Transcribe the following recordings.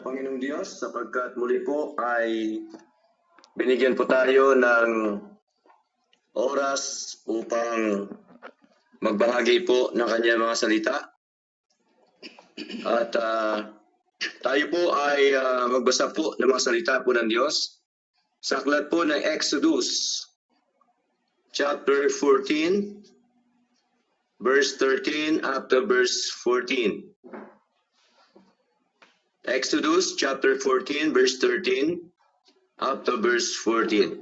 Panginoong Diyos, sapagkat muli po ay binigyan po tayo ng oras upang magbahagi po ng kanyang mga salita. At tayo po ay magbasa po ng mga salita po ng Diyos sa aklat po ng Exodus chapter 14, verse 13 up to verse 14. Exodus chapter 14, verse 13 up to verse 14.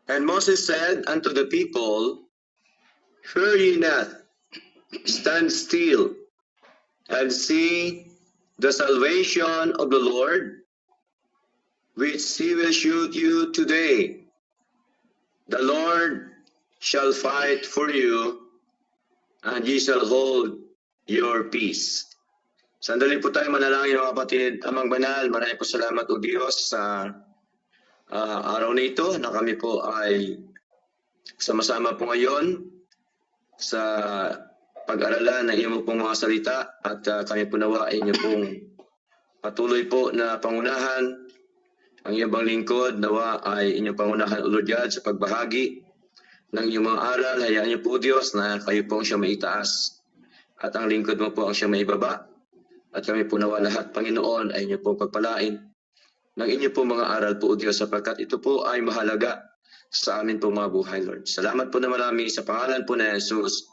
And Moses said unto the people, Fear ye not, stand still, and see the salvation of the Lord, which he will shew you today. The Lord shall fight for you, and ye shall hold your peace. Sandali po tayo manalangin, mga kapatid. Amang banal, maraming po salamat o Diyos sa araw na ito na kami po ay sama-sama po ngayon sa pag-aralan ng iyong pong mga salita at kami po nawain niyo pong patuloy po na pangunahan ang iyong bang lingkod. Nawa ay inyong pangunahan, O Lord God, sa pagbahagi ng iyong mga aral. Hayaan niyo po Diyos na kayo po ang siya maitaas at ang lingkod mo po ang siya maibaba. At kami po nawa lahat, Panginoon, ay inyo pong pagpalain ng inyo pong mga aral po, O Diyos, sapagkat ito po ay mahalaga sa amin po mga buhay, Lord. Salamat po na marami sa pangalan po na Jesus.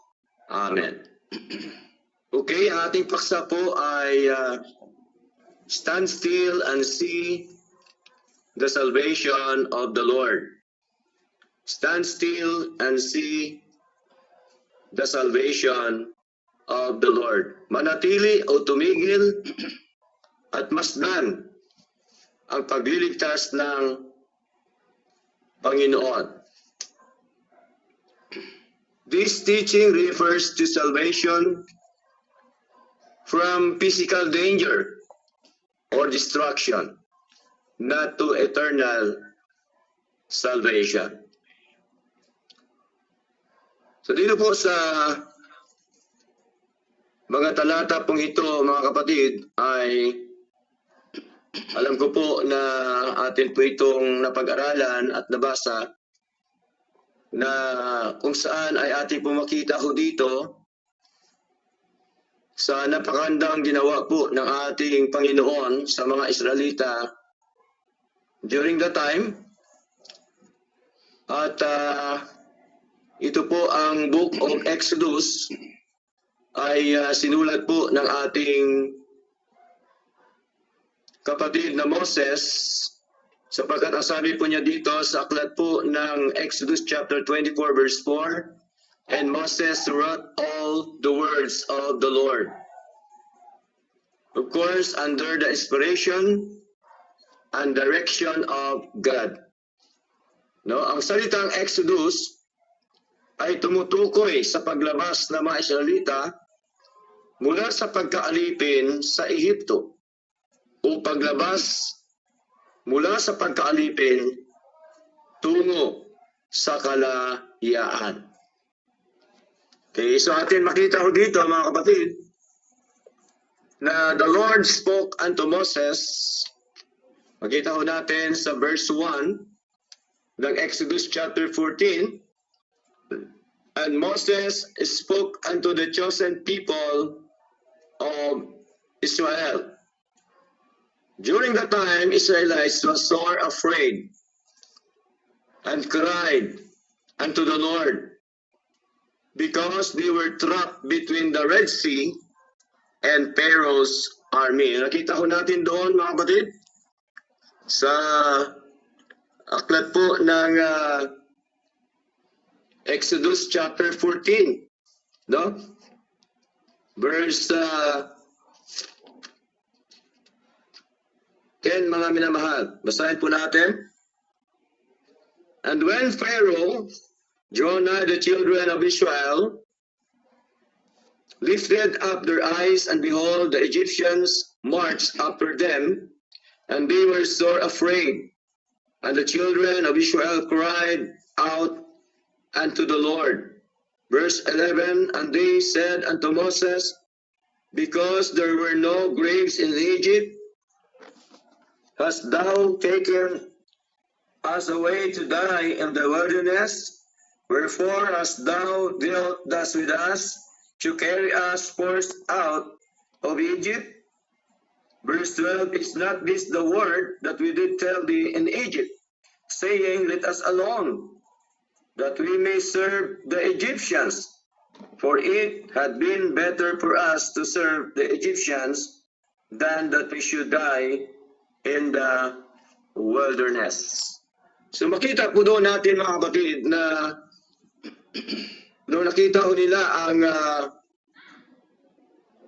Amen. Okay, ang ating paksa po ay stand still and see the salvation of the Lord. Stand still and see the salvation of the Lord. Manatili o tumigil at masdan ang pagliligtas ng Panginoon. This teaching refers to salvation from physical danger or destruction, not to eternal salvation. So dito po sa mga talata pong ito, mga kapatid, ay alam ko po na atin po itong napag-aralan at nabasa na kung saan ay ating po makita ho dito sa napakandang ginawa po ng ating Panginoon sa mga Israelita during the time. At ito po ang Book of Exodus ay sinulat po ng ating kapatid na Moses, sapagkat ang sabi po niya dito sa aklat po ng Exodus chapter 24 verse 4, and Moses wrote all the words of the Lord. Of course, under the inspiration and direction of God. No, ang salitang Exodus ay tumutukoy sa paglabas ng mga Israelita mula sa pagkaalipin sa Ehipto o paglabas mula sa pagkaalipin tungo sa kalayaan. Okay, so atin makita ko dito, mga kapatid, na the Lord spoke unto Moses. Makita ko natin sa verse 1 ng Exodus chapter 14. And Moses spoke unto the chosen people of Israel. During that time, Israelites were sore afraid and cried unto the Lord because they were trapped between the Red Sea and Pharaoh's army. Nakita ko natin doon, mga kapatid, sa aklat po ng Exodus chapter 14, no? Verse 10, mga minamahal. Basahin po natin. And when Pharaoh drew nigh the children of Israel, lifted up their eyes, and behold, the Egyptians marched after them, and they were sore afraid. And the children of Israel cried out unto the Lord. Verse 11, and they said unto Moses, because there were no graves in Egypt, hast thou taken us away to die in the wilderness? Wherefore hast thou dealt thus with us, to carry us forth out of Egypt? Verse 12, is not this the word that we did tell thee in Egypt, saying, let us alone, that we may serve the Egyptians? For it had been better for us to serve the Egyptians than that we should die in the wilderness. So makita po doon natin mga kapatid na noong nakita ko nila ang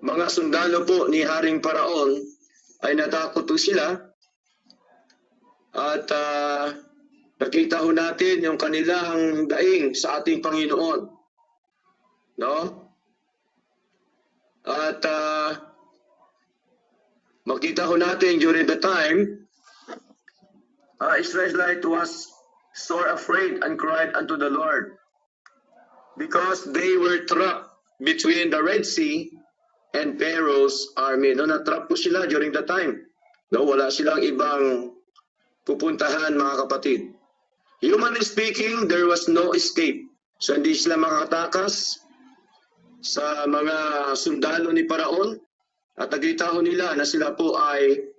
mga sundalo po ni Haring Paraon ay natakot po sila at nakita ho natin yung kanilang daing sa ating Panginoon. No? At makita ho natin during the time, Israelite was sore afraid and cried unto the Lord because they were trapped between the Red Sea and Pharaoh's army. No, natrap po sila during the time. No, wala silang ibang pupuntahan mga kapatid. Humanly speaking, there was no escape. So hindi sila makatakas sa mga sundalo ni Paraon at nakita ho nila na sila po ay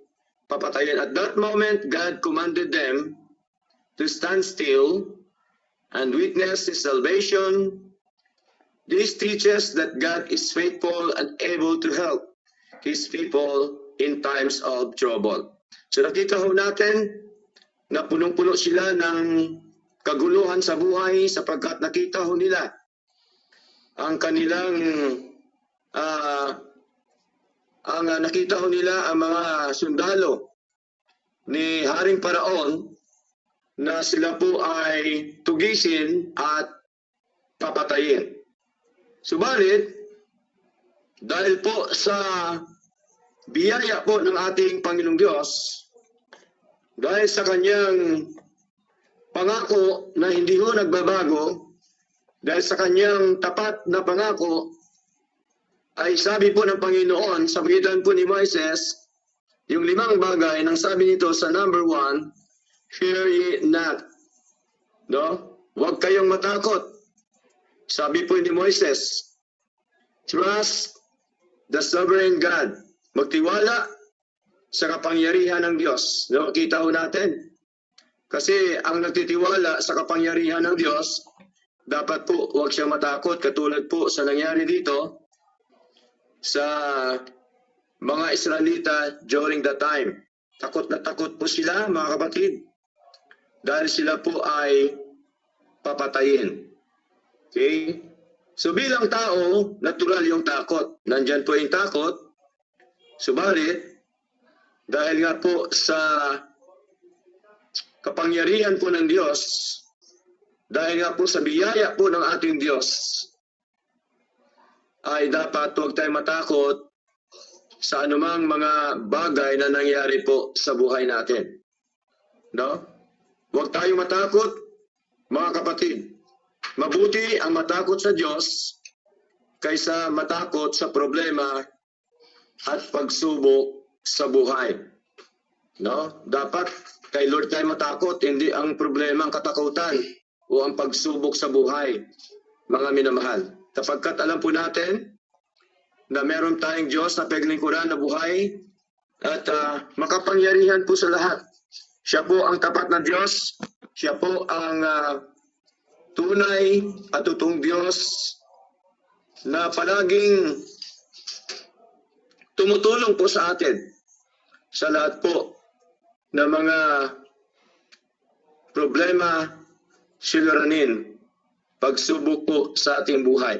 papatayin. At that moment, God commanded them to stand still and witness His salvation. This teaches that God is faithful and able to help His people in times of trouble. So nakita ho natin na punong-puno sila ng kaguluhan sa buhay sapagkat nakita ho nila ang kanilang nakita ho nila ang mga sundalo ni Haring Paraon na sila po ay tugisin at papatayin. Subalit, dahil po sa biyaya po ng ating Panginoong Diyos, dahil sa kanyang pangako na hindi ho nagbabago, dahil sa kanyang tapat na pangako, ay sabi po ng Panginoon sa pagitan po ni Moises, yung 5 bagay nang sabi nito sa number 1, fear ye not. No? Huwag kayong matakot. Sabi po ni Moises, trust the sovereign God. Magtiwala sa kapangyarihan ng Diyos. No? Kita ho natin. Kasi ang nagtitiwala sa kapangyarihan ng Diyos, dapat po huwag siyang matakot. Katulad po sa nangyari dito sa mga Israelita during that time. Takot na takot po sila mga kapatid. Dahil sila po ay papatayin. Okay? So bilang tao, natural yung takot. Nandyan po yung takot. Subalit, dahil nga po sa kapangyarihan po ng Diyos, dahil nga po sa biyaya po ng ating Diyos, ay dapat huwag tayong matakot sa anumang mga bagay na nangyari po sa buhay natin. No? Huwag tayong matakot, mga kapatid. Mabuti ang matakot sa Diyos kaysa matakot sa problema at pagsubok sa buhay. No? Dapat kay Lord tayo matakot, hindi ang problema ang katakutan o ang pagsubok sa buhay, mga minamahal. Sapagkat alam po natin na meron tayong Diyos na paglingkuran na buhay at makapangyarihan po sa lahat. Siya po ang tapat na Diyos. Siya po ang tunay at totoong Diyos na palaging tumutulong po sa atin sa lahat po ng mga problema, suliranin, pagsubok po sa ating buhay.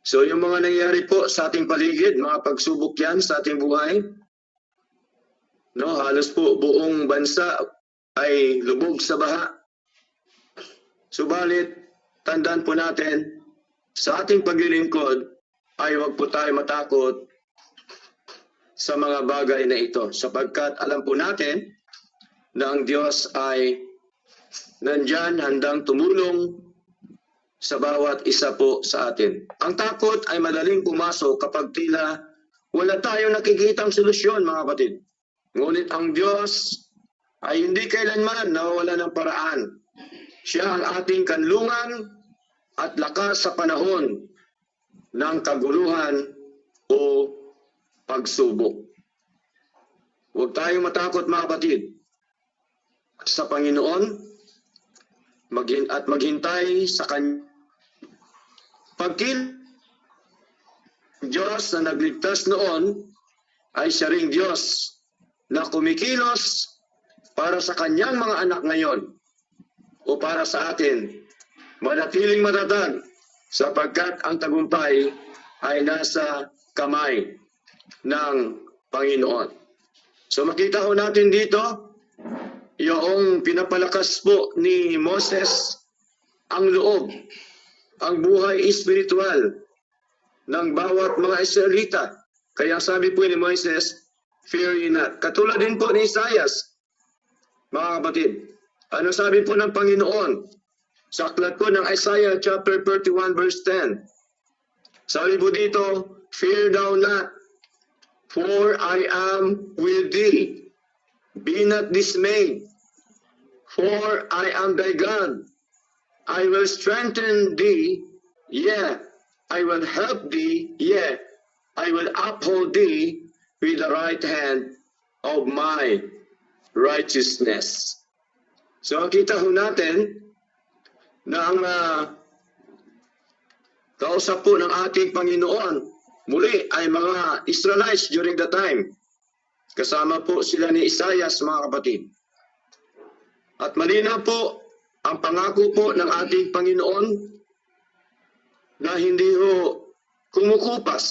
So yung mga nangyari po sa ating paligid, mga pagsubok yan sa ating buhay, no, halos po buong bansa ay lubog sa baha. Subalit, tandaan po natin, sa ating paglilingkod ay huwag po tayo matakot sa mga bagay na ito. Sapagkat alam po natin na ang Diyos ay nandyan handang tumulong sa bawat isa po sa atin. Ang takot ay madaling pumasok kapag tila wala tayong nakikitang solusyon, mga kapatid. Ngunit ang Diyos ay hindi kailanman nawawala ng paraan. Siya ang ating kanlungan at lakas sa panahon ng kaguluhan o pagsubok. Huwag tayong matakot, mga kapatid, sa Panginoon at maghintay sa Kanya. Pagkin Diyos na nagligtas noon ay siya ring Diyos na kumikilos para sa Kanyang mga anak ngayon o para sa atin. Manatiling matatag sapagkat ang tagumpay ay nasa kamay ng Panginoon. So makita ho natin dito, yung pinapalakas po ni Moses ang loob, ang buhay espiritual ng bawat mga Israelita. Kaya sabi po ni Moses, fear ye not. Katulad din po ni Isaias, mga kapatid. Ano sabi po ng Panginoon? Sa aklat po ng Isaiah chapter 31 verse 10. Sabi po dito, fear thou not, for I am with thee. Be not dismayed, for I am thy God. I will strengthen thee, yea, I will help thee, yea, I will uphold thee with the right hand of my righteousness. So kita ho natin na ang kausap po ng ating Panginoon muli ay mga Israelites during the time. Kasama po sila ni Isaias, mga kapatid. At malinaw po ang pangako po ng ating Panginoon na hindi ho kumukupas.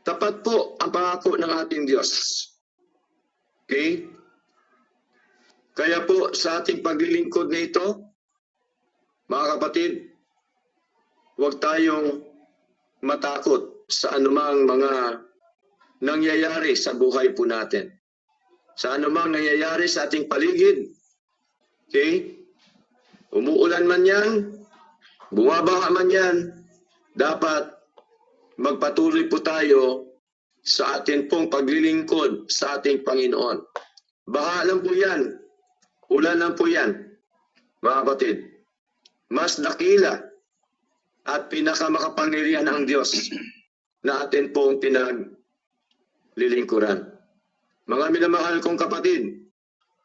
Tapat po ang pangako ng ating Diyos. Okay? Kaya po sa ating paglilingkod na ito, mga kapatid, huwag tayong matakot sa anumang mga nangyayari sa buhay po natin. Sa anumang nangyayari sa ating paligid. Okay? Umuulan man yan, bumabaha man yan, dapat magpatuloy po tayo sa ating pong paglilingkod sa ating Panginoon. Baha lang po yan, ulan lang po yan, mga kapatid. Mas dakila at pinakamakapangyarihan ang Diyos na atin pong pinaglilingkuran. Mga minamahal kong kapatid,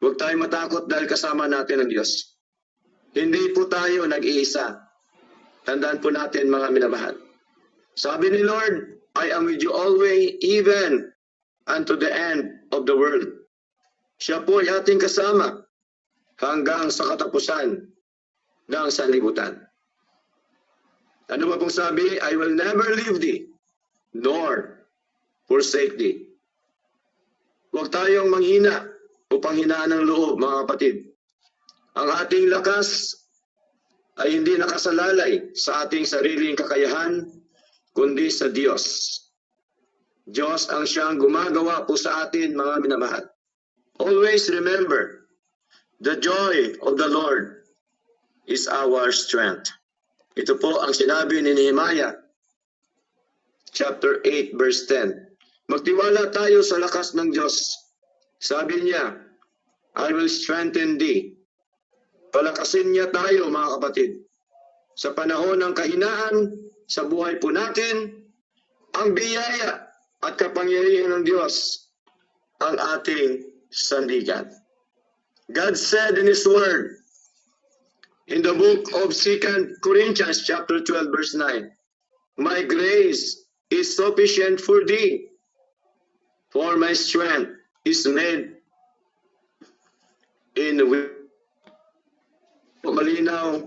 huwag tayong matakot dahil kasama natin ang Diyos. Hindi po tayo nag-iisa. Tandaan po natin, mga minamahal. Sabi ni Lord, I am with you always, even unto the end of the world. Siya po ay ating kasama hanggang sa katapusan ng sanlibutan. Ano ba pong sabi? I will never leave thee, nor forsake thee. Huwag tayong manghina o panghinaan ng loob, mga kapatid. Ang ating lakas ay hindi nakasalalay sa ating sariling kakayahan, kundi sa Diyos. Diyos ang siyang gumagawa po sa atin, mga minamahal. Always remember, the joy of the Lord is our strength. Ito po ang sinabi ni Nehemiah, chapter 8, verse 10. Magtiwala tayo sa lakas ng Diyos. Sabi niya, I will strengthen thee. Palakasin niya tayo, mga kapatid. Sa panahon ng kahinaan, sa buhay po natin, ang biyaya at kapangyarihan ng Diyos ang ating sandigan. God said in His Word, in the book of 2 Corinthians chapter 12 verse 9, my grace is sufficient for thee, for my strength is made in weakness. Malinaw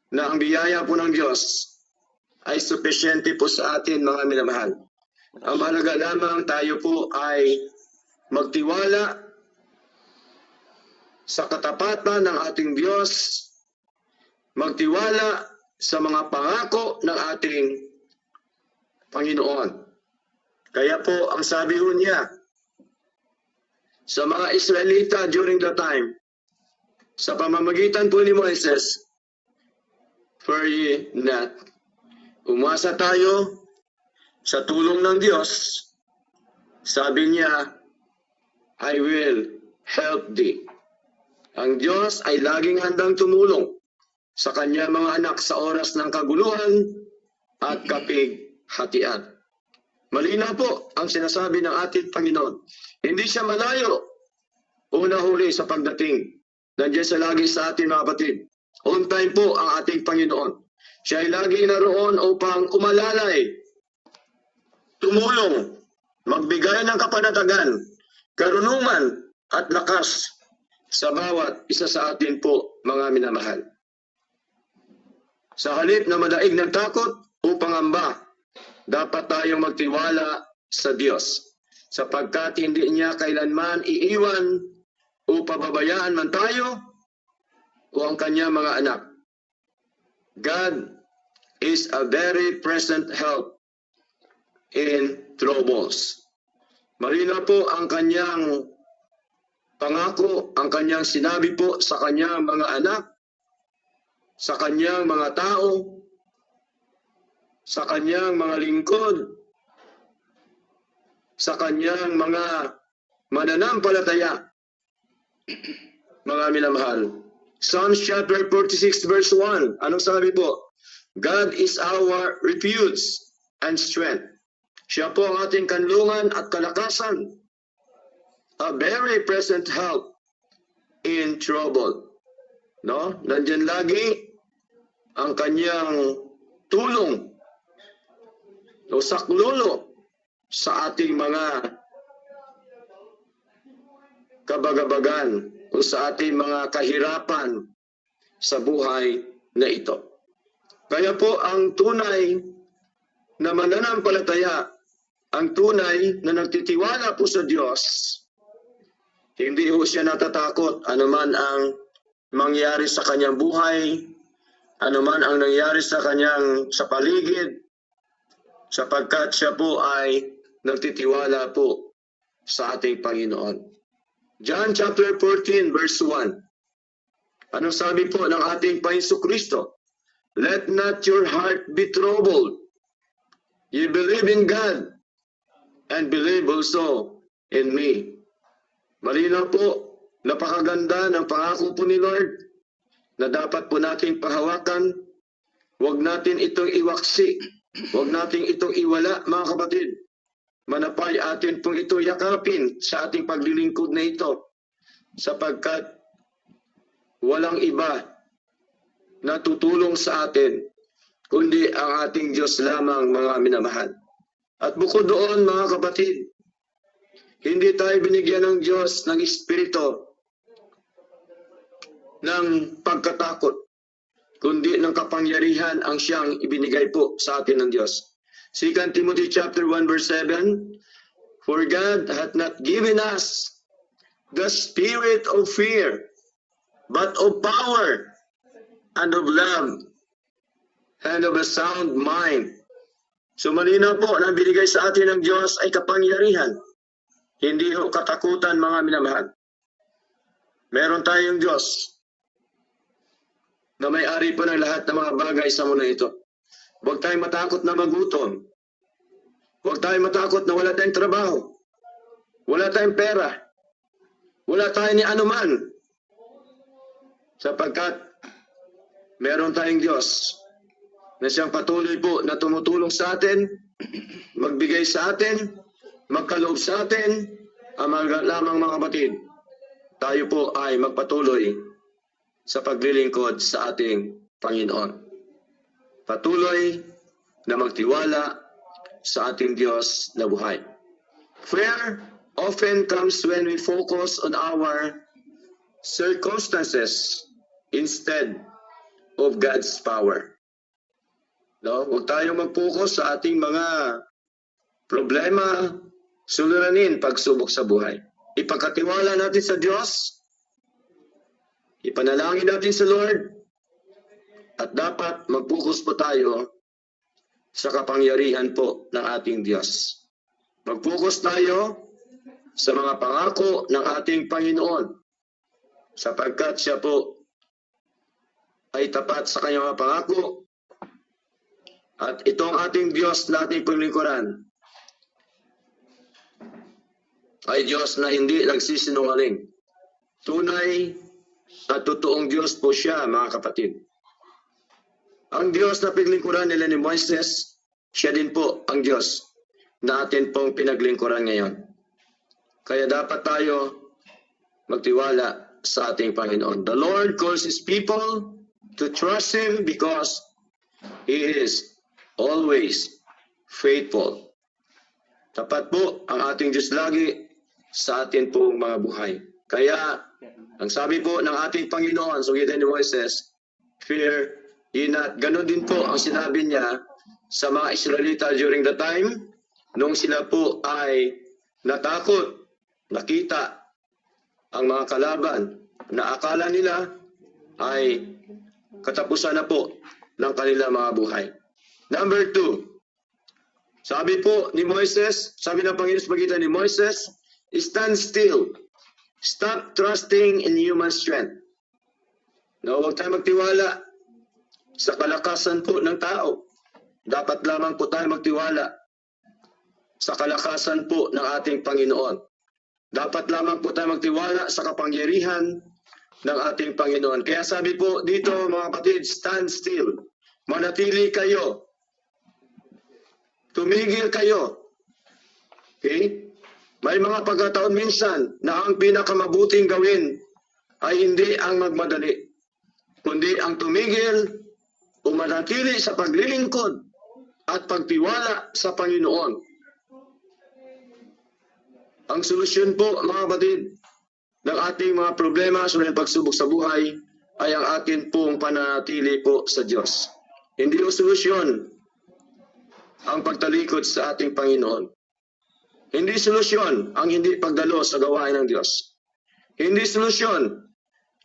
na ang biyaya po ng Diyos ay sufisyente po sa atin, mga minamahal. Ang mahalaga lamang tayo po ay magtiwala sa katapatan ng ating Diyos, magtiwala sa mga pangako ng ating Panginoon. Kaya po, ang sabi ho niya sa mga Israelita during the time, sa pamamagitan po ni Moises, fear ye not. Umasa tayo Sa tulong ng Diyos, sabi niya, I will help thee. Ang Diyos ay laging handang tumulong sa kanyang mga anak sa oras ng kaguluhan at kapighatian. Malinaw po ang sinasabi ng ating Panginoon. Hindi siya malayo. Una-huli sa pagdating. Nandiyan siya lagi sa ating mga kapatid. On time po ang ating Panginoon. Siya ay lagi naroon upang umalalay, tumulong, magbigay ng kapanatagan, karunungan at lakas sa bawat isa sa atin po, mga minamahal. Sa halip na madaig ng takot o pangamba, dapat tayong magtiwala sa Diyos, sapagkat hindi niya kailanman iiwan o pababayaan man tayo o ang kanyang mga anak. God is a very present help in troubles. Marino po ang kanyang pangako, ang kanyang sinabi po sa kanyang mga anak, sa kanyang mga tao, sa kanyang mga lingkod, sa kanyang mga mananampalataya, mga minamahal. Psalms chapter 46 verse 1, anong sabi po? God is our refuge and strength. Siya po ang ating kanlungan at kalakasan, a very present help in trouble. No? Nandiyan lagi ang kanyang tulong o saklolo sa ating mga kabagabagan o sa ating mga kahirapan sa buhay na ito. Kaya po ang tunay na mananampalataya, ang tunay na nagtitiwala po sa Diyos, hindi po siya natatakot anuman ang mangyari sa kanyang buhay, anuman ang nangyari sa kanyang sa paligid, sapagkat siya po ay nagtitiwala po sa ating Panginoon. John chapter 14 verse 1. Anong sabi po ng ating Panginoon Kristo? Let not your heart be troubled. You believe in God and believe also in me. Malinaw po, napakaganda ng pangako po ni Lord na dapat po nating pahawakan. Huwag natin itong iwaksi. Huwag natin itong iwala, mga kapatid. Manapay atin pong ito yakapin sa ating paglilingkod na ito, sapagkat walang iba na tutulong sa atin kundi ang ating Diyos lamang, mga minamahal. At bukod doon, mga kapatid, hindi tayo binigyan ng Diyos ng espiritu ng pagkatakot, kundi ng kapangyarihan ang siyang ibinigay po sa atin ng Diyos. 2 Timothy chapter 1 verse 7, for God hath not given us the spirit of fear, but of power and of love and of a sound mind. So malinaw po na binigay sa atin ng Diyos ay kapangyarihan, hindi ho katakutan, mga minamahal. Meron tayong Diyos na may-ari po ng lahat ng mga bagay sa mundo ito. Huwag tayong matakot na magutom. Huwag tayong matakot na wala tayong trabaho. Wala tayong pera. Wala tayong ni anuman. Sapagkat meron tayong Diyos na siyang patuloy po na tumutulong sa atin, magbigay sa atin, magkaloob sa atin, ang mga lamang mga kapatid. Tayo po ay magpatuloy sa paglilingkod sa ating Panginoon. Patuloy na magtiwala sa ating Diyos na buhay. Fear often comes when we focus on our circumstances instead of God's power. No? Huwag tayong mag-focus sa ating mga problema, suliranin, pagsubok sa buhay. Ipagkatiwala natin sa Diyos, ipanalangin natin sa Lord, at dapat mag-focus po tayo sa kapangyarihan po ng ating Diyos. Mag-focus tayo sa mga pangako ng ating Panginoon, sapagkat siya po ay tapat sa kanyang mga pangako At itong ating Diyos na ating paglingkuran ay Diyos na hindi nagsisinungaling. Tunay at totoong Diyos po siya, mga kapatid. Ang Diyos na pinaglingkuran nila ni Moises, siya din po ang Diyos na atin pong pinaglingkuran ngayon. Kaya dapat tayo magtiwala sa ating Panginoon. The Lord calls His people to trust Him because He is always faithful. Tapat po ang ating Diyos lagi sa atin pong mga buhay. Kaya, ang sabi po ng ating Panginoon, sugitan ni Moises, fear ye not. Ganon din po ang sinabi niya sa mga Israelita during the time nung sila po ay natakot, nakita ang mga kalaban na akala nila ay katapusan na po ng kanilang mga buhay. Number 2, sabi po ni Moises, sabi ng Panginoon sa pagitan ni Moises, stand still. Stop trusting in human strength. No, huwag tayo magtiwala sa kalakasan po ng tao. Dapat lamang po tayo magtiwala sa kalakasan po ng ating Panginoon. Dapat lamang po tayo magtiwala sa kapangyarihan ng ating Panginoon. Kaya sabi po dito, mga kapatid, stand still. Manatili kayo. Tumigil kayo. Okay? May mga pagkataon minsan na ang pinakamabuting gawin ay hindi ang magmadali, kundi ang tumigil o manatili sa paglilingkod at pagtiwala sa Panginoon. Ang solusyon po, mga kapatid, ng ating mga problema sa mga pagsubok sa buhay ay ang atin pong panatili po sa Diyos. Hindi o solusyon ang pagtalikod sa ating Panginoon. Hindi solusyon ang hindi pagdalo sa gawain ng Diyos. Hindi solusyon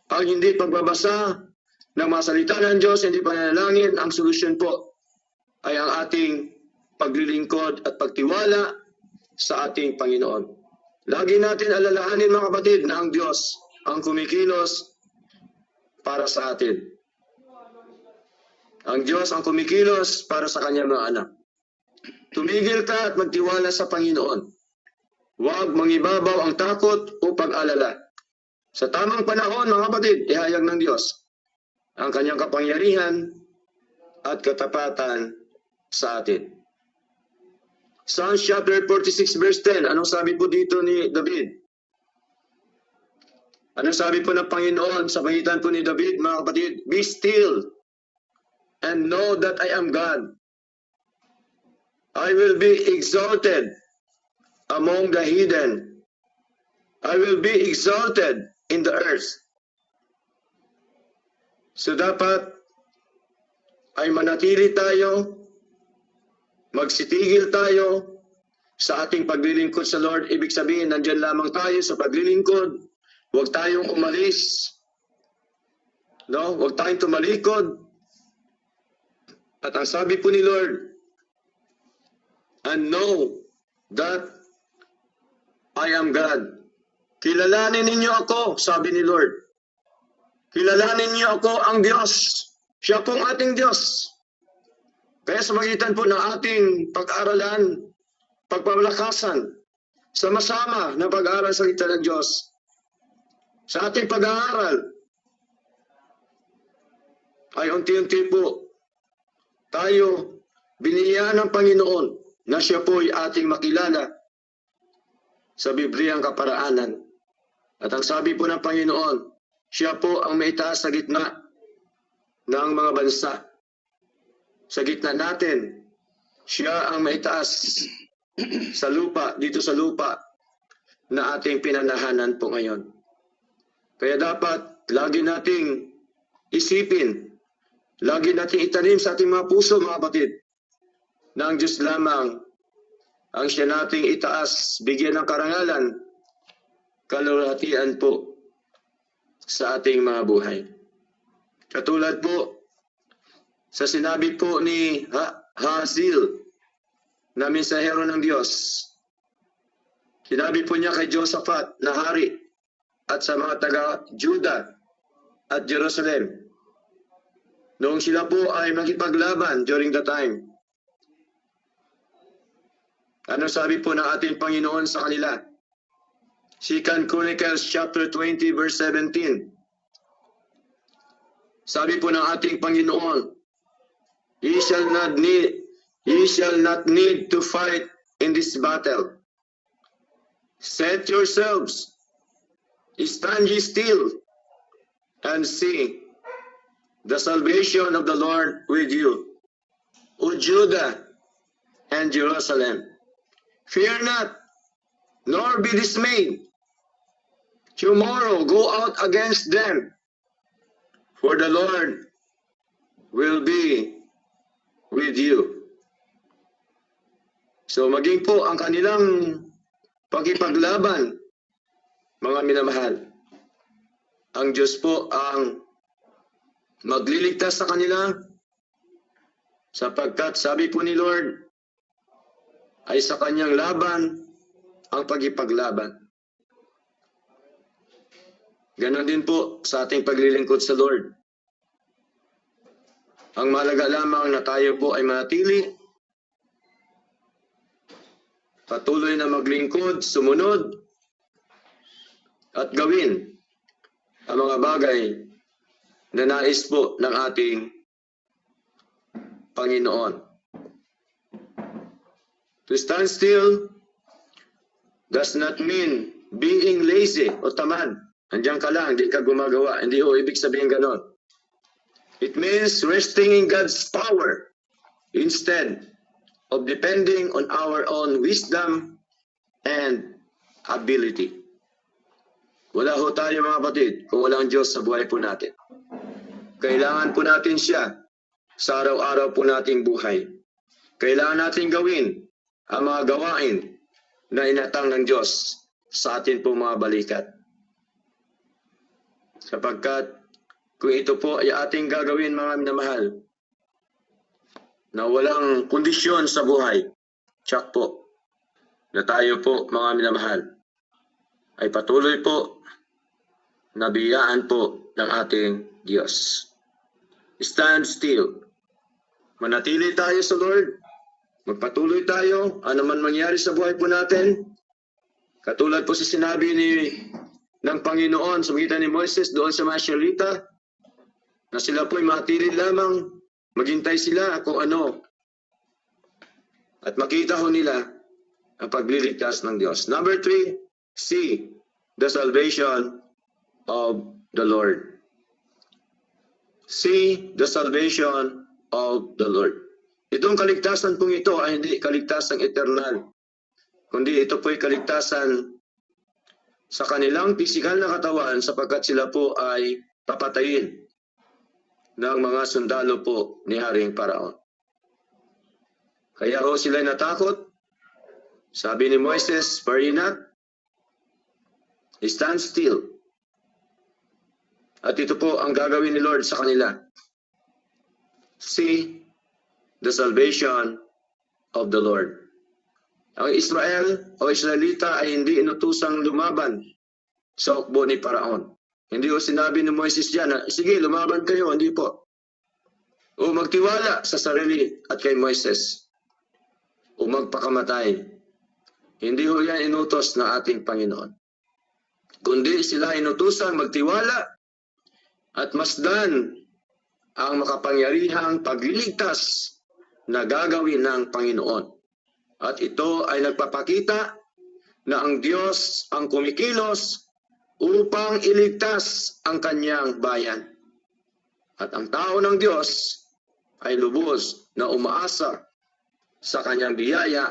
ang hindi pagbabasa ng mga salita ng Diyos, hindi pananalangin. Ang solusyon po ay ang ating paglilingkod at pagtiwala sa ating Panginoon. Lagi natin alalahanin, mga kapatid, na ang Diyos ang kumikilos para sa atin. Ang Diyos ang kumikilos para sa kanyang mga anak. Tumigil ka at magtiwala sa Panginoon. Huwag mangibabaw ang takot o pag-alala. Sa tamang panahon, mga kapatid, ihayag ng Diyos ang kanyang kapangyarihan at katapatan sa atin. Psalms chapter 46 verse 10, anong sabi po dito ni David? Anong sabi po ng Panginoon sa pagitan po ni David, mga kapatid? Be still and know that I am God. I will be exalted among the heathen. I will be exalted in the earth. So dapat ay manatili tayo, magsitigil tayo sa ating paglilingkod sa Lord. Ibig sabihin, nandyan lamang tayo sa paglilingkod. Huwag tayong umalis. No? Huwag tayong tumalikod. At ang sabi po ni Lord, and know that I am God. Kilalanin ninyo ako, sabi ni Lord. Kilalanin niyo ako, ang Diyos. Siya pong ating Diyos. Kaya sa magitan po ng ating pag-aralan, pagpapalakasan, sama-sama na pag-aaral sa salita ng Diyos, sa ating pag-aaral, ay unti-unti po tayo binigyan ng Panginoon na siya po ay ating makilala sa Bibliang kaparaanan. At ang sabi po ng Panginoon, siya po ang maitaas sa gitna ng mga bansa. Sa gitna natin, siya ang maitaas sa lupa, dito sa lupa na ating pinanahanan po ngayon. Kaya dapat lagi nating isipin, lagi nating itanim sa ating mga puso, mga kapatid, na ang Diyos lamang ang siya nating itaas, bigyan ng karangalan, kalulatian po sa ating mga buhay. Katulad po sa sinabi po ni Hazael na mensahero ng Diyos. Sinabi po niya kay Josaphat na hari at sa mga taga-Juda at Jerusalem. Noong sila po ay makipaglaban during the time Ano sabi po ng ating Panginoon sa kanila? 2 Chronicles chapter 20 verse 17. Sabi po ng ating Panginoon, Ye shall not need to fight in this battle. Set yourselves, stand ye still, and see the salvation of the Lord with you, O Judah and Jerusalem. Fear not, nor be dismayed. Tomorrow go out against them, for the Lord will be with you. So maging po ang kanilang pagkipaglaban, mga minamahal, ang Diyos po ang magliligtas sa kanila, sapagkat sabi po ni Lord, ay sa kanyang laban ang pagkipaglaban. Ganon din po sa ating paglilingkod sa Lord. Ang mahalaga lamang na tayo po ay manatili, patuloy na maglingkod, sumunod, at gawin ang mga bagay na nais po ng ating Panginoon. To stand still does not mean being lazy o tamad. Andiyan ka lang, hindi ka gumagawa. Hindi ho ibig sabihin ganon. It means resting in God's power instead of depending on our own wisdom and ability. Wala ho tayo mga kapatid kung walang Diyos sa buhay po natin. Kailangan po natin siya sa araw-araw po nating buhay. Kailangan natin gawin ang mga gawain na inatang ng Diyos sa atin po mga balikat. Sapagkat kung ito po ay ating gagawin mga minamahal, na walang kondisyon sa buhay, tsak po, na tayo po mga minamahal, ay patuloy po na biyaan po ng ating Diyos. Stand still. Manatili tayo sa Lord. Magpatuloy tayo, ano man mangyari sa buhay po natin. Katulad po sa sinabi ng Panginoon sa pagitan ni Moises doon sa mga Israelita, na sila po ay manatili lamang, maghintay sila kung ano. At makita ho nila ang pagliligtas ng Diyos. Number 3, see the salvation of the Lord. See the salvation of the Lord. Itong kaligtasan pong ito ay hindi kaligtasan eternal, kundi ito po ay kaligtasan sa kanilang pisikal na katawan sapagkat sila po ay papatayin ng mga sundalo po ni Haring Paraon. Kaya ho sila natakot. Sabi ni Moises, "Fear not, stand still." At ito po ang gagawin ni Lord sa kanila. See the salvation of the Lord. Ang Israel o Israelita ay hindi inutusang lumaban sa hukbo ni Paraon. Hindi ko sinabi ni Moises diyan na, sige, lumaban kayo, hindi po. O magtiwala sa sarili at kay Moises. O magpakamatay. Hindi ho yan inutos na ating Panginoon. Kundi sila inutusang magtiwala at masdan ang makapangyarihang pagliligtas na gagawin ng Panginoon. At ito ay nagpapakita na ang Diyos ang kumikilos upang iligtas ang kanyang bayan. At ang tao ng Diyos ay lubos na umaasa sa kanyang biyaya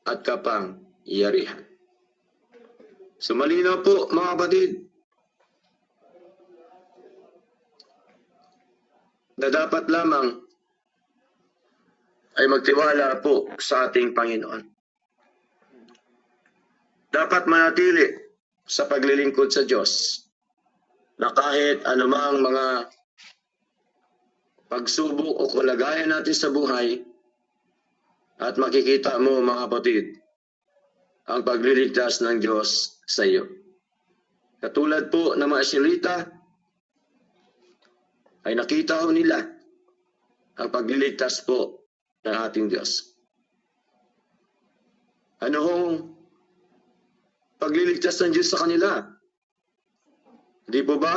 at kapangyarihan. So malinaw po mga kapatid, na dapat lamang ay magtiwala po sa ating Panginoon. Dapat manatili sa paglilingkod sa Diyos na kahit anumang mga pagsubok o kalagayan natin sa buhay, at makikita mo mga kapatid ang pagliligtas ng Diyos sa iyo. Katulad po ng mga Israelita, ay nakita ho nila ang pagliligtas po ng ating Diyos. Ano hong pagliligtas ng Diyos sa kanila? Di po ba?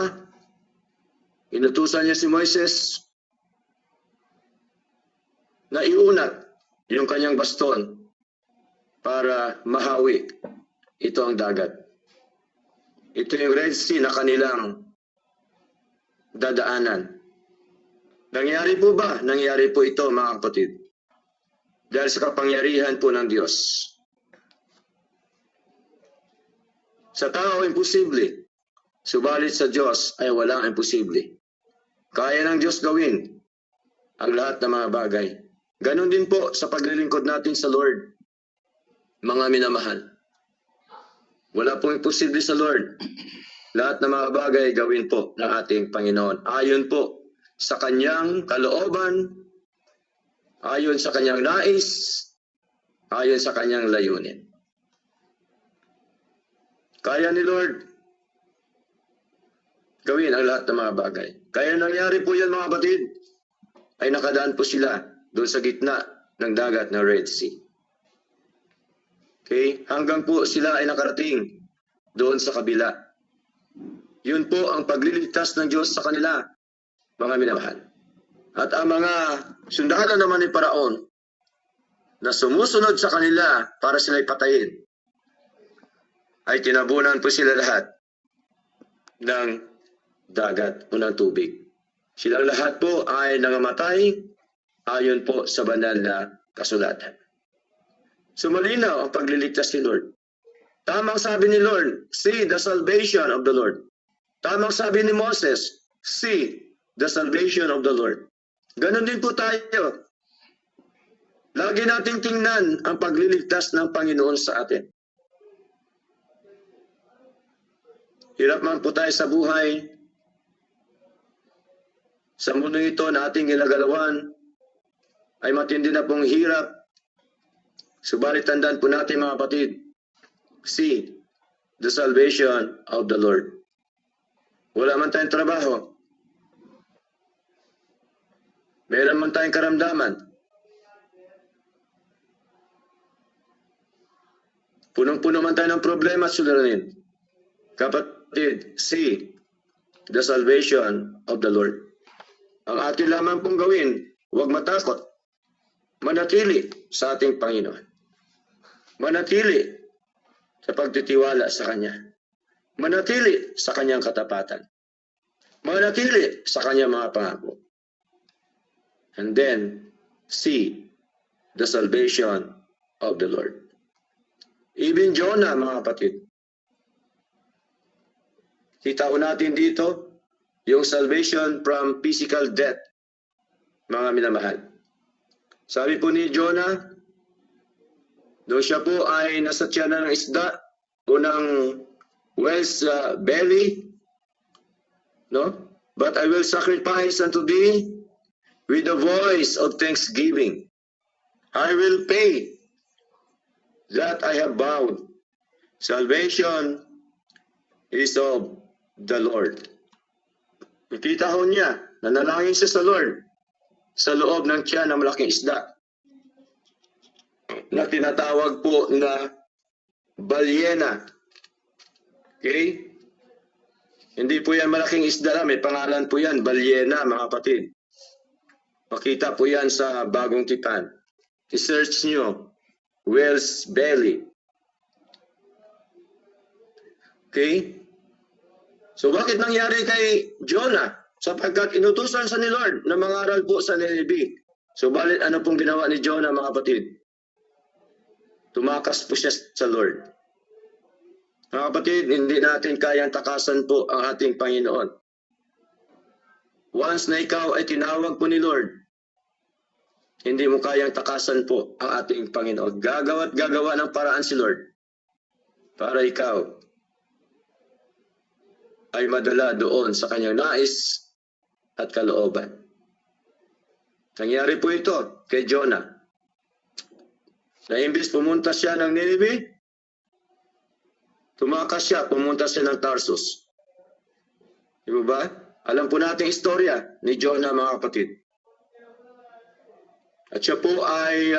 Inutusan niya si Moises na iunat yung kanyang baston para mahawi ito ang dagat. Ito yung Red Sea na kanilang dadaanan. Nangyari po ba? Nangyari po ito, mga kapatid. Dahil sa kapangyarihan po ng Diyos. Sa tao, imposible. Subalit sa Diyos ay walang imposible. Kaya ng Diyos gawin ang lahat ng mga bagay. Ganon din po sa paglilingkod natin sa Lord, mga minamahal. Wala pong imposible sa Lord. Lahat ng mga bagay gawin po ng ating Panginoon. Ayon po sa kanyang kalooban, ayon sa kanyang nais, ayon sa kanyang layunin. Kaya ni Lord gawin ang lahat ng mga bagay. Kaya nangyari po yan, mga kapatid, ay nakadaan po sila doon sa gitna ng dagat ng Red Sea. Okay? Hanggang po sila ay nakarating doon sa kabila. Yun po ang pagliligtas ng Diyos sa kanila, mga minamahal. At ang mga sundalo naman ni Paraon na sumusunod sa kanila para sila'y patayin, ay tinabunan po sila lahat ng dagat o ng tubig. Silang lahat po ay nangamatay ayon po sa banal na kasulatan. So malinaw ang pagliligtas ni Lord. Tamang sabi ni Lord, see the salvation of the Lord. Tamang sabi ni Moses, see the salvation of the Lord. Ganon din po tayo. Lagi nating tingnan ang pagliligtas ng Panginoon sa atin. Hirap man po tayo sa buhay. Sa mundo ito na ating ginagalawan, ay matindi na pong hirap. Subalit tandaan po natin, mga kapatid, see the salvation of the Lord. Wala man tayong trabaho. Meron man tayong karamdaman. Punong-puno man tayo ng problema at suliranin. Kapatid, see the salvation of the Lord. Ang atin lamang pong gawin, huwag matakot. Manatili sa ating Panginoon. Manatili sa pagtitiwala sa Kanya. Manatili sa Kanyang katapatan. Manatili sa Kanyang mga pangako. And then, see the salvation of the Lord. Even Jonah, mga kapatid. Kita ko natin dito, yung salvation from physical death, mga minamahal. Sabi po ni Jonah, doon siya po ay nasa tiyan ng isda o ng whale's belly, no? But I will sacrifice unto thee with the voice of thanksgiving. I will pay that I have vowed. Salvation is of the Lord. Nakita ho niya, nanalangin siya sa Lord sa loob ng tiyan ng malaking isda na tinatawag po na balyena. Okay? Hindi po yan malaking isda lang, may pangalan po yan, balyena, mga kapatid. Makita po yan sa Bagong Tipan. I-search nyo, whale's belly. Okay? So bakit nangyari kay Jonah? Sapagkat inutusan sa ni Lord na mangaral po sa Nineveh. So balit ano pong ginawa ni Jonah, mga kapatid? Tumakas po siya sa Lord. Mga kapatid, hindi natin kayang takasan po ang ating Panginoon. Once na ikaw ay tinawag po ni Lord, hindi mo kayang takasan po ang ating Panginoon. Gagawa at gagawa ng paraan si Lord para ikaw ay madala doon sa kanyang nais at kalooban. Nangyari po ito kay Jonah. Na imbis pumunta siya ng Nineveh, tumakas siya, pumunta siya ng Tarsus. Di ba? Alam po natin istorya ni Jonah, mga kapatid. At siya po ay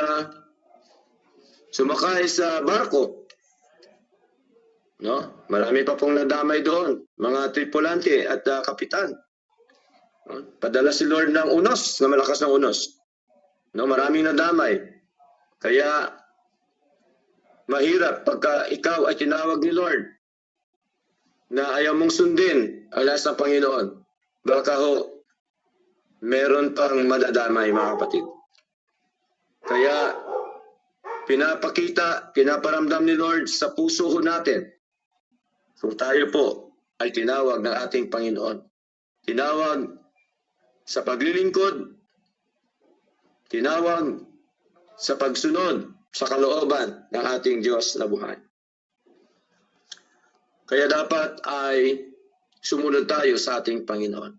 sumakay sa barko. No? Marami pa pong nadamay doon, mga tripulante at kapitan. No? Padala si Lord ng unos, na malakas ng unos. No? Maraming nadamay. Kaya mahirap pagka ikaw ay tinawag ni Lord na ayaw mong sundin ang nasa Panginoon. Baka ho, meron pang madadamay, mga kapatid. Kaya pinapakita, pinaparamdam ni Lord sa puso ho natin kung tayo po ay tinawag ng ating Panginoon. Tinawag sa paglilingkod, tinawag sa pagsunod sa kalooban ng ating Diyos na buhay. Kaya dapat ay sumunod tayo sa ating Panginoon.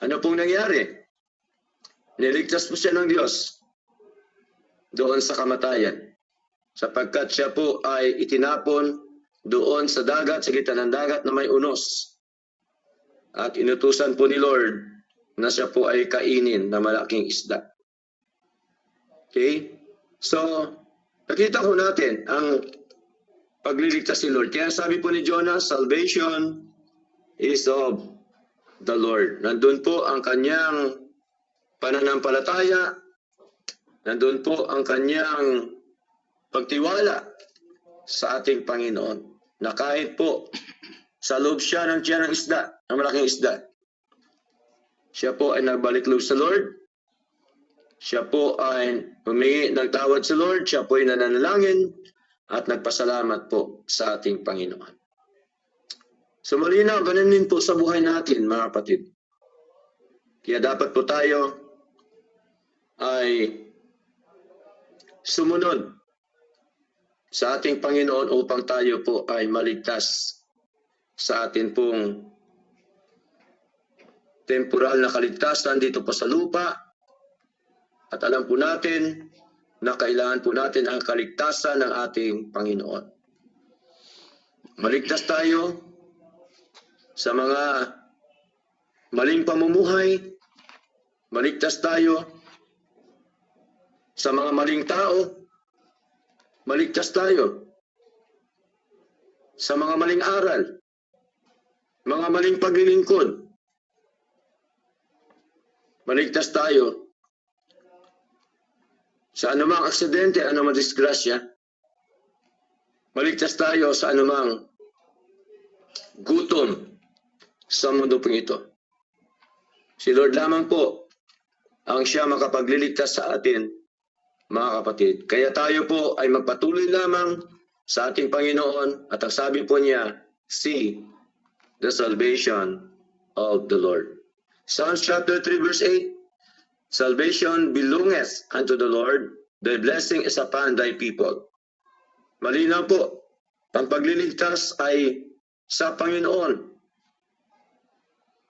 Ano pong nangyari? Niligtas po siya ng Diyos doon sa kamatayan, sapagkat siya po ay itinapon doon sa dagat, sa gitna ng dagat na may unos. At inutusan po ni Lord na siya po ay kainin na malaking isda. Okay? So, nakita ko natin ang pagliligtas ni Lord. Kaya sabi po ni Jonah, salvation is of the Lord. Nandun po ang kanyang pananampalataya, nandun po ang kanyang pagtiwala sa ating Panginoon. Na kahit po sa loob siya ng tiyan ng isda, ng malaking isda, siya po ay nagbalik loob sa Lord. Siya po ay humingi ng tawad sa Lord. Siya po ay nananalangin at nagpasalamat po sa ating Panginoon. So malinaw, ganun din po sa buhay natin, mga kapatid. Kaya dapat po tayo ay sumunod sa ating Panginoon upang tayo po ay maligtas sa atin pong temporal na kaligtasan dito po sa lupa. At alam po natin na kailangan po natin ang kaligtasan ng ating Panginoon. Maligtas tayo sa mga maling pamumuhay. Maligtas tayo sa mga maling tao. Maligtas tayo sa mga maling aral. Mga maling paglilingkod. Maligtas tayo sa anumang aksidente, anumang disgrasya. Maligtas tayo sa anumang gutom sa mundo pong ito. Si Lord lamang po ang siya makapagliligtas sa atin, mga kapatid. Kaya tayo po ay magpatuloy lamang sa ating Panginoon at ang sabi po niya, see the salvation of the Lord. Psalms chapter 3 verse 8, salvation belongeth unto the Lord, thy blessing is upon thy people. Malinaw po, ang pagliligtas ay sa Panginoon.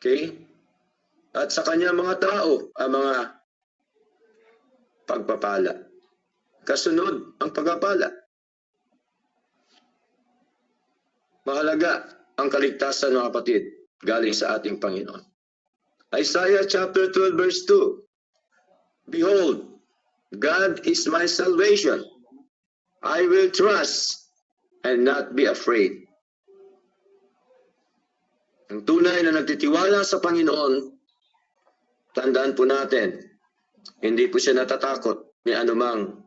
Okay? At sa kanyang mga tao, ang mga pagpapala. Kasunod ang pagpapala. Mahalaga ang kaligtasan, mga kapatid, galing sa ating Panginoon. Isaiah chapter 12 verse 2, behold, God is my salvation. I will trust and not be afraid. Ang tunay na nagtitiwala sa Panginoon, tandaan po natin, hindi po siya natatakot ni anumang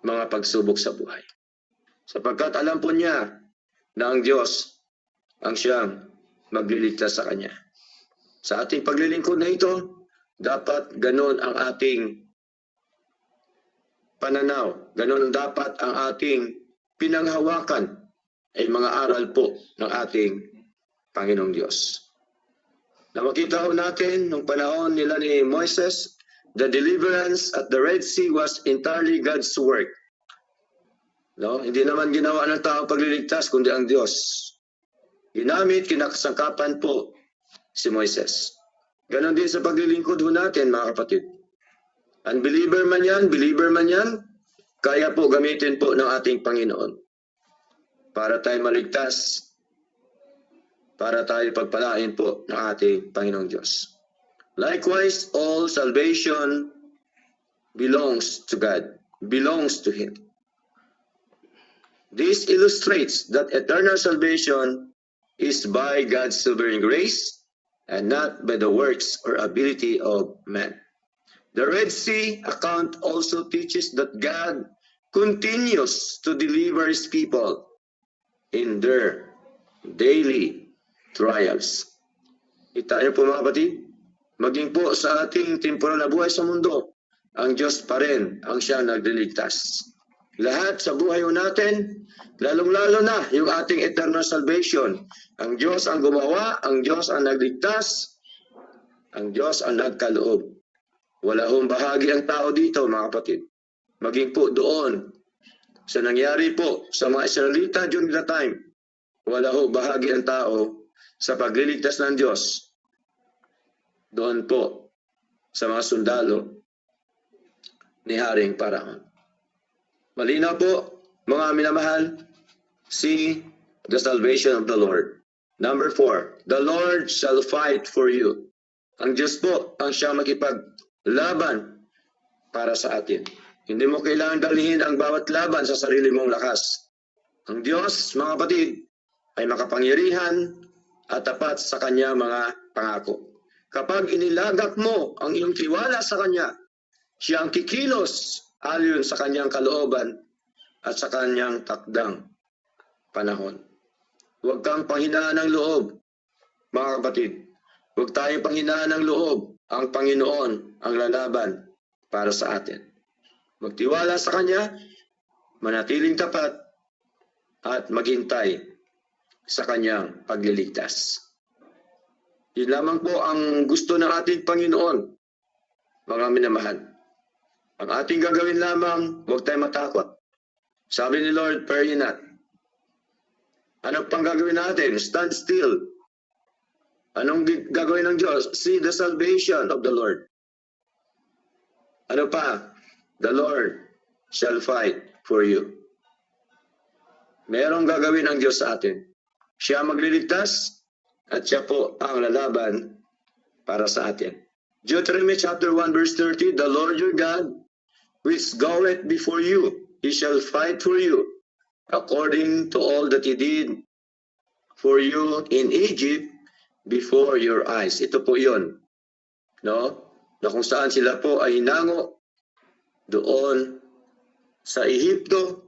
mga pagsubok sa buhay. Sapagkat alam po niya na ang Diyos ang siyang magliligtas sa kanya. Sa ating paglilingkod na ito, dapat ganon ang ating pananaw. Ganon dapat ang ating pinanghawakan ay mga aral po ng ating Panginoong Diyos. Na makita ko natin nung panahon nila ni Moises, the deliverance at the Red Sea was entirely God's work. No? Hindi naman ginawa ng tao pagliligtas, kundi ang Diyos. Ginamit, kinakasangkapan po si Moises. Ganon din sa paglilingkod ho natin, mga kapatid. Unbeliever man yan, believer man yan, kaya po gamitin po ng ating Panginoon para tayo maligtas, para tayo pagpalain po ng ating Panginoong Diyos. Likewise, all salvation belongs to God. belongs to Him. This illustrates that eternal salvation is by God's sovereign grace and not by the works or ability of man. The Red Sea account also teaches that God continues to deliver His people in their daily trials. Kita niyo po mga kapatid, maging po sa ating temporal na buhay sa mundo, ang Diyos pa rin ang siyang nagliligtas. Lahat sa buhay natin, lalong-lalo na yung ating eternal salvation. Ang Diyos ang gumawa, ang Diyos ang nagligtas, ang Diyos ang nagkaloob. Wala hong bahagi ang tao dito, mga kapatid. Maging po doon sa nangyari po sa mga Israelita during that time, wala ho bahagi ang tao sa pagliligtas ng Diyos. Doon po sa mga sundalo ni Haring Parahon. Malinaw po, mga minamahal, see the salvation of the Lord. Number 4, the Lord shall fight for you. Ang Diyos po ang siyang makipaglaban para sa atin. Hindi mo kailangan dalhin ang bawat laban sa sarili mong lakas. Ang Diyos, mga kapatid, ay makapangyarihan at tapat sa Kanya mga pangako. Kapag inilagak mo ang iyong tiwala sa Kanya, siya ang kikilos ayon sa Kanyang kalooban at sa Kanyang takdang panahon. Huwag kang panghinaan ng loob, mga kapatid. Huwag tayong panghinaan ng loob. Ang Panginoon ang lalaban para sa atin. Magtiwala sa Kanya, manatiling tapat, at maghintay sa Kanyang pagliligtas. Yun lamang po ang gusto ng ating Panginoon, mga minamahal. Ang ating gagawin lamang, huwag tayong matakot. Sabi ni Lord, fear ye not. Ano pang gagawin natin? Stand still. Anong gagawin ng Diyos? See the salvation of the Lord. Ano pa? The Lord shall fight for you. Merong gagawin ang Diyos sa atin. Siya magliligtas at siya po ang lalaban para sa atin. Deuteronomy chapter 1 verse 30, the Lord your God, which goeth before you, He shall fight for you, according to all that He did for you in Egypt before your eyes. Ito po yun, no? Na kung saan sila po ay hinango doon sa Ehipto,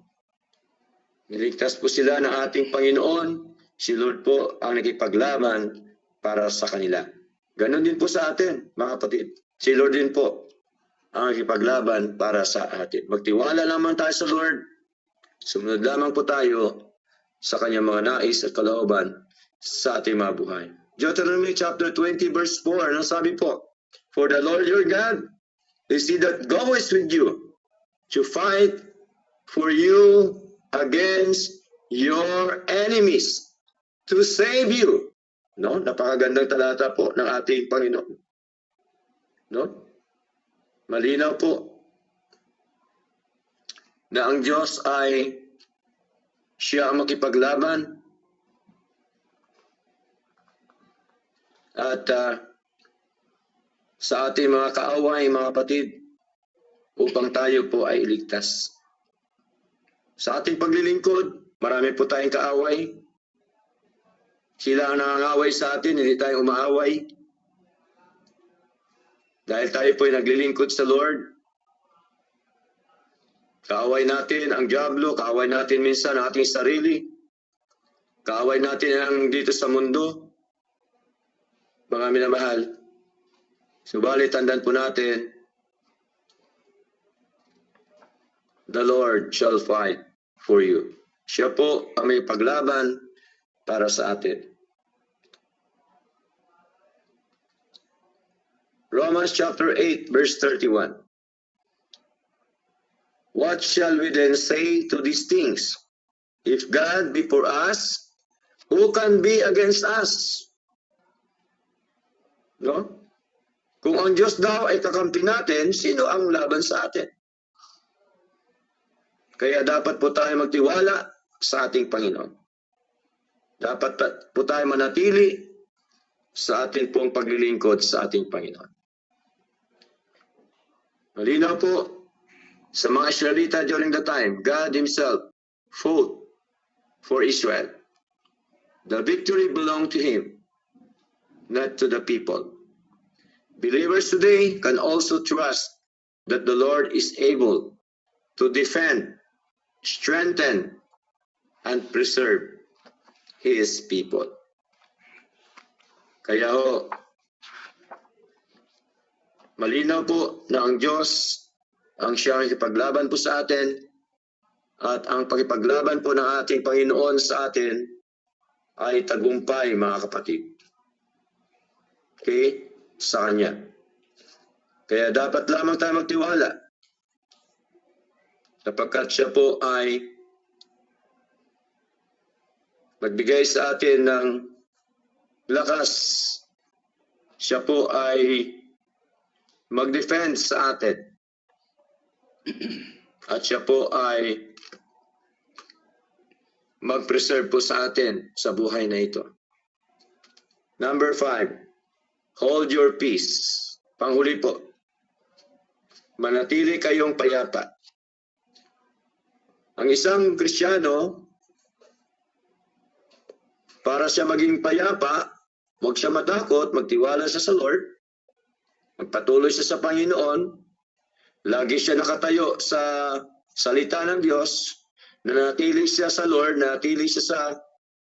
niligtas po sila ng ating Panginoon. Si Lord po ang nakipaglaban para sa kanila. Ganon din po sa atin, mga kapatid. Si Lord din po ang nakipaglaban para sa atin. Magtiwala lamang tayo sa Lord. Sumunod lamang po tayo sa kanyang mga nais at kalooban sa ating mga buhay. Deuteronomy chapter 20 verse 4, ang sabi po, for the Lord your God is He that goeth with you to fight for you against your enemies, to save you. No? Napakagandang talata po ng ating Panginoon. No? Malinaw po na ang Diyos ay siya ang makipaglaban at sa ating mga kaaway, mga kapatid, upang tayo po ay iligtas. Sa ating paglilingkod, marami po tayong kaaway. Sila ang nangangaway sa atin, hindi tayo umaaway. Dahil tayo po ay naglilingkod sa Lord. Kaaway natin ang diablo, kaaway natin minsan ang ating sarili. Kaaway natin ang dito sa mundo. Mga minamahal, subalit tandaan po natin, the Lord shall fight for you. Siya po ang may paglaban para sa atin. Romans chapter 8 verse 31. What shall we then say to these things? If God be for us, who can be against us? No? Kung ang Diyos daw ay kakampi natin, sino ang laban sa atin? Kaya dapat po tayo magtiwala sa ating Panginoon. Dapat po tayo manatili sa ating pong paglilingkod sa ating Panginoon. Malinaw po Sa mga Israelita during the time, God Himself fought for Israel. The victory belonged to Him, not to the people. Believers today can also trust that the Lord is able to defend, strengthen, and preserve His people. Kaya malinaw po na ang Diyos ang siyang ikipaglaban po sa atin, at ang pakipaglaban po ng ating Panginoon sa atin ay tagumpay, mga kapatid. Okay? Sa Kanya. Kaya dapat lamang tayo magtiwala, sapagkat siya po ay magbigay sa atin ng lakas. Siya po ay mag-defend sa atin. At siya po ay mag-preserve po sa atin sa buhay na ito. Number 5, hold your peace. Panghuli po, manatili kayong payapa. Ang isang Kristiyano, para siya maging payapa, huwag siya matakot, magtiwala siya sa Lord, magpatuloy siya sa Panginoon, lagi siya nakatayo sa salita ng Diyos, nanatili siya sa Lord, nanatili siya sa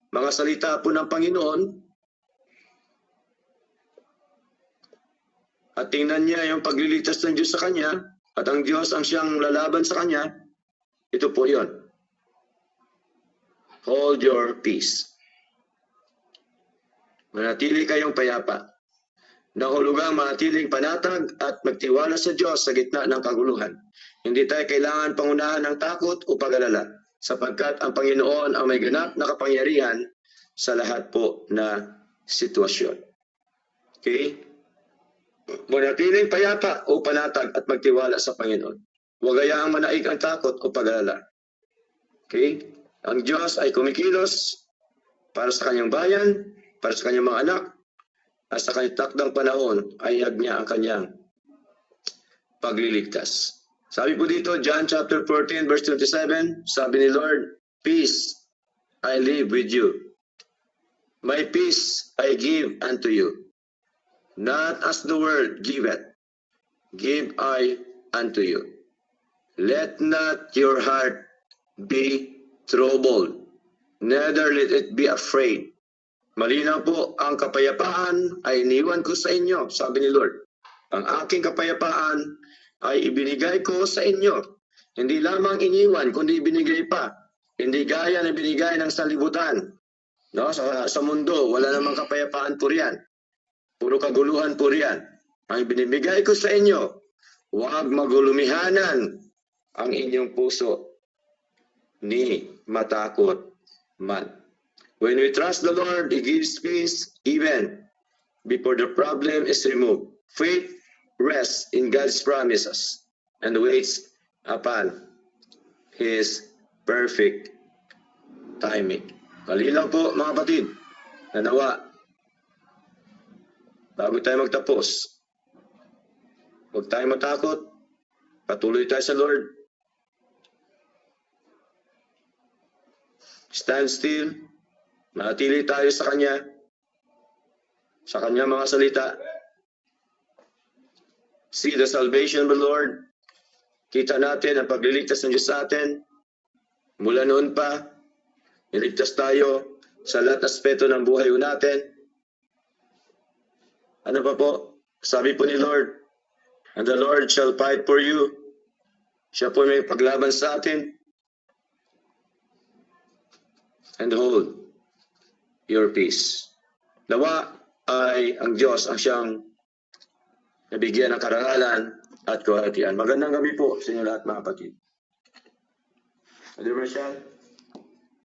mga salita po ng Panginoon, at tingnan niya yung pagliligtas ng Diyos sa kanya, at ang Diyos ang siyang lalaban sa kanya. Ito po yon. Hold your peace. Manatili kayong payapa. Nahulugang manatiling panatag at magtiwala sa Diyos sa gitna ng kaguluhan. Hindi tayo kailangan pangunahan ng takot o pag-alala, sapagkat ang Panginoon ang may ganap na kapangyarihan sa lahat po na sitwasyon. Okay? Manatiling payapa o panatag at magtiwala sa Panginoon. Huwag hayaang manaig ang takot o pag-alala. Okay? Ang Diyos ay kumikilos para sa kanyang bayan, para sa kanyang mga anak, at sa kanyang takdang panahon ay hiyag niya ang kanyang pagliligtas. Sabi po dito, John chapter 14 verse 27, sabi ni Lord, peace I leave with you. My peace I give unto you. Not as the world giveth, give I unto you. Let not your heart be troubled, neither let it be afraid. Malinaw po, ang kapayapaan ay iniwan ko sa inyo, sabi ni Lord. Ang aking kapayapaan ay ibinigay ko sa inyo. Hindi lamang iniwan, kundi ibinigay pa. Hindi gaya na binigay ng sanlibutan. No? Sa mundo, wala namang kapayapaan po riyan. Puro kaguluhan po riyan. Ang binibigay ko sa inyo, huwag magulumihanan ang inyong puso ni matakot man. When we trust the Lord, He gives peace even before the problem is removed. Faith rests in God's promises and waits upon His perfect timing. Kalinaw po mga kapatid, na nawa, bago tayo magtapos, huwag tayo matakot, patuloy tayo sa Lord. Stand still. Manatili tayo sa Kanya, sa Kanyang mga salita. See the salvation of the Lord. Kita natin ang pagliligtas ng Diyos sa atin. Mula noon pa, niligtas tayo sa lahat aspeto ng buhay natin. Ano pa po? Sabi po ni Lord, and the Lord shall fight for you. Siya po may paglaban sa atin. And hold your peace. Nawa ay ang Diyos ang siyang nabigyan ng karangalan at kawalatian. Magandang gabi po sa inyo lahat mga kapatid. Brother Marshall.